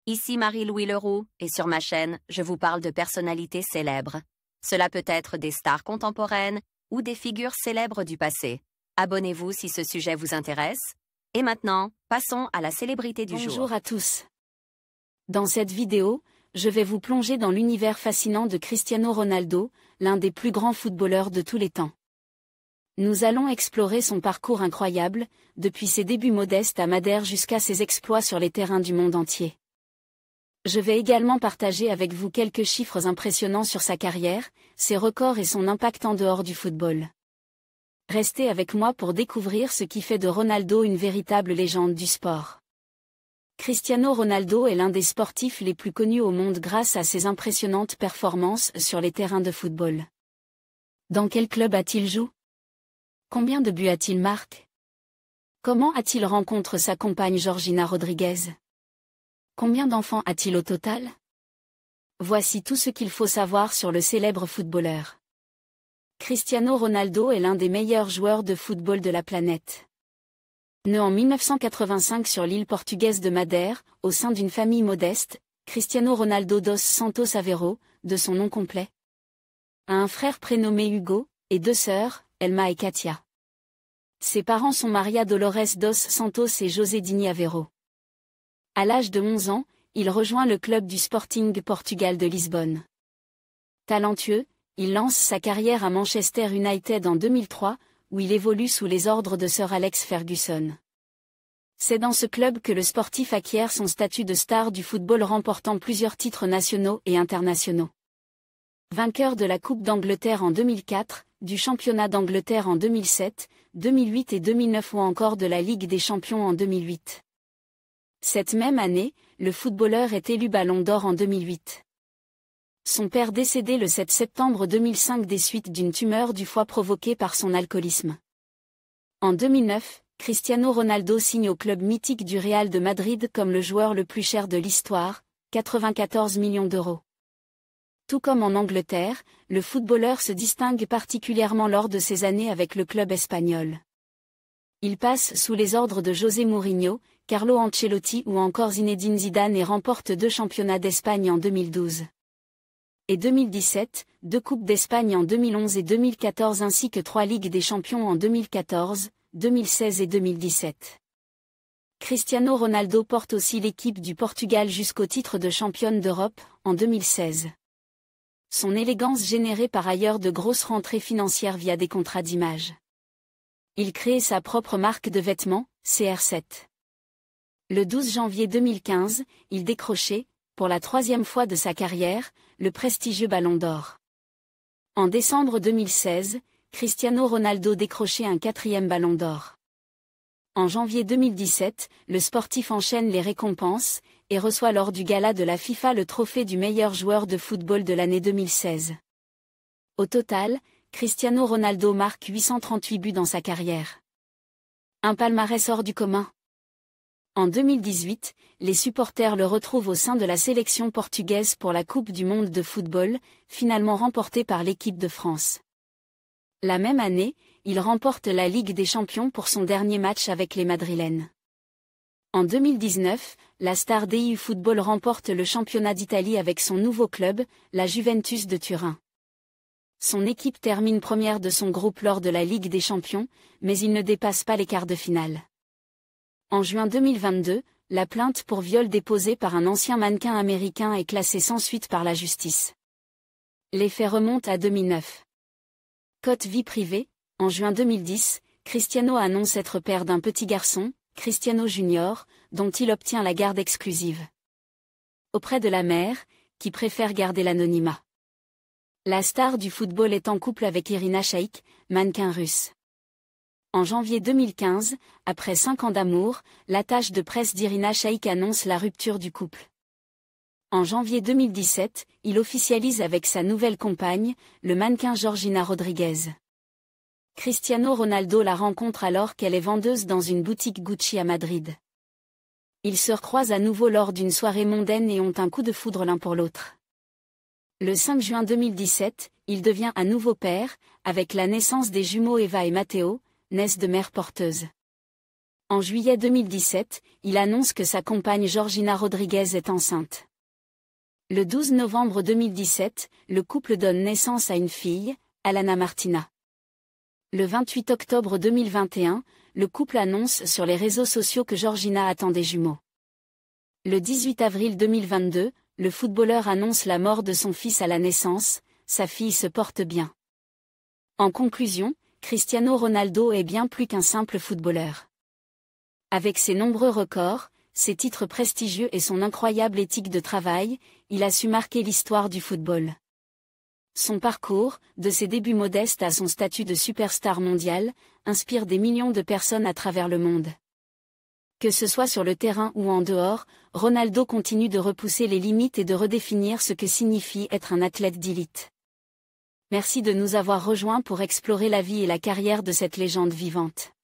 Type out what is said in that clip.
Ici Marie-Louis Leroux, et sur ma chaîne, je vous parle de personnalités célèbres. Cela peut être des stars contemporaines ou des figures célèbres du passé. Abonnez-vous si ce sujet vous intéresse. Et maintenant, passons à la célébrité du jour. Bonjour à tous. Dans cette vidéo, je vais vous plonger dans l'univers fascinant de Cristiano Ronaldo, l'un des plus grands footballeurs de tous les temps. Nous allons explorer son parcours incroyable, depuis ses débuts modestes à Madère jusqu'à ses exploits sur les terrains du monde entier. Je vais également partager avec vous quelques chiffres impressionnants sur sa carrière, ses records et son impact en dehors du football. Restez avec moi pour découvrir ce qui fait de Ronaldo une véritable légende du sport. Cristiano Ronaldo est l'un des sportifs les plus connus au monde grâce à ses impressionnantes performances sur les terrains de football. Dans quel club a-t-il joué? Combien de buts a-t-il marqué? Comment a-t-il rencontré sa compagne Georgina Rodriguez? Combien d'enfants a-t-il au total? Voici tout ce qu'il faut savoir sur le célèbre footballeur. Cristiano Ronaldo est l'un des meilleurs joueurs de football de la planète. Né en 1985 sur l'île portugaise de Madère, au sein d'une famille modeste, Cristiano Ronaldo dos Santos Aveiro, de son nom complet, a un frère prénommé Hugo, et deux sœurs, Elma et Katia. Ses parents sont Maria Dolores dos Santos et José Dini Aveiro. À l'âge de 11 ans, il rejoint le club du Sporting Portugal de Lisbonne. Talentueux, il lance sa carrière à Manchester United en 2003, où il évolue sous les ordres de Sir Alex Ferguson. C'est dans ce club que le sportif acquiert son statut de star du football, remportant plusieurs titres nationaux et internationaux. Vainqueur de la Coupe d'Angleterre en 2004, du Championnat d'Angleterre en 2007, 2008 et 2009 ou encore de la Ligue des Champions en 2008. Cette même année, le footballeur est élu Ballon d'Or en 2008. Son père décédé le 7 septembre 2005 des suites d'une tumeur du foie provoquée par son alcoolisme. En 2009, Cristiano Ronaldo signe au club mythique du Real de Madrid comme le joueur le plus cher de l'histoire, 94 millions d'euros. Tout comme en Angleterre, le footballeur se distingue particulièrement lors de ses années avec le club espagnol. Il passe sous les ordres de José Mourinho, Carlo Ancelotti ou encore Zinedine Zidane et remporte 2 championnats d'Espagne en 2012. Et 2017, 2 Coupes d'Espagne en 2011 et 2014 ainsi que 3 Ligues des Champions en 2014, 2016 et 2017. Cristiano Ronaldo porte aussi l'équipe du Portugal jusqu'au titre de championne d'Europe, en 2016. Son élégance générait par ailleurs de grosses rentrées financières via des contrats d'image. Il crée sa propre marque de vêtements, CR7. Le 12 janvier 2015, il décrochait, pour la 3e fois de sa carrière, le prestigieux Ballon d'Or. En décembre 2016, Cristiano Ronaldo décrochait un 4e Ballon d'Or. En janvier 2017, le sportif enchaîne les récompenses, et reçoit lors du gala de la FIFA le trophée du meilleur joueur de football de l'année 2016. Au total, Cristiano Ronaldo marque 838 buts dans sa carrière. Un palmarès hors du commun. En 2018, les supporters le retrouvent au sein de la sélection portugaise pour la Coupe du monde de football, finalement remportée par l'équipe de France. La même année, il remporte la Ligue des Champions pour son dernier match avec les Madrilènes. En 2019, la star d'EU Football remporte le championnat d'Italie avec son nouveau club, la Juventus de Turin. Son équipe termine première de son groupe lors de la Ligue des Champions, mais il ne dépasse pas les quarts de finale. En juin 2022, la plainte pour viol déposée par un ancien mannequin américain est classée sans suite par la justice. Les faits remontent à 2009. Cote vie privée, en juin 2010, Cristiano annonce être père d'un petit garçon, Cristiano Junior, dont il obtient la garde exclusive. Auprès de la mère, qui préfère garder l'anonymat. La star du football est en couple avec Irina Shayk, mannequin russe. En janvier 2015, après 5 ans d'amour, l'attaché de presse d'Irina Shayk annonce la rupture du couple. En janvier 2017, il officialise avec sa nouvelle compagne, le mannequin Georgina Rodriguez. Cristiano Ronaldo la rencontre alors qu'elle est vendeuse dans une boutique Gucci à Madrid. Ils se recroisent à nouveau lors d'une soirée mondaine et ont un coup de foudre l'un pour l'autre. Le 5 juin 2017, il devient à nouveau père, avec la naissance des jumeaux Eva et Matteo, naissent de mère porteuse. En juillet 2017, il annonce que sa compagne Georgina Rodriguez est enceinte. Le 12 novembre 2017, le couple donne naissance à une fille, Alana Martina. Le 28 octobre 2021, le couple annonce sur les réseaux sociaux que Georgina attend des jumeaux. Le 18 avril 2022, le footballeur annonce la mort de son fils à la naissance, sa fille se porte bien. En conclusion, Cristiano Ronaldo est bien plus qu'un simple footballeur. Avec ses nombreux records, ses titres prestigieux et son incroyable éthique de travail, il a su marquer l'histoire du football. Son parcours, de ses débuts modestes à son statut de superstar mondial, inspire des millions de personnes à travers le monde. Que ce soit sur le terrain ou en dehors, Ronaldo continue de repousser les limites et de redéfinir ce que signifie être un athlète d'élite. Merci de nous avoir rejoints pour explorer la vie et la carrière de cette légende vivante.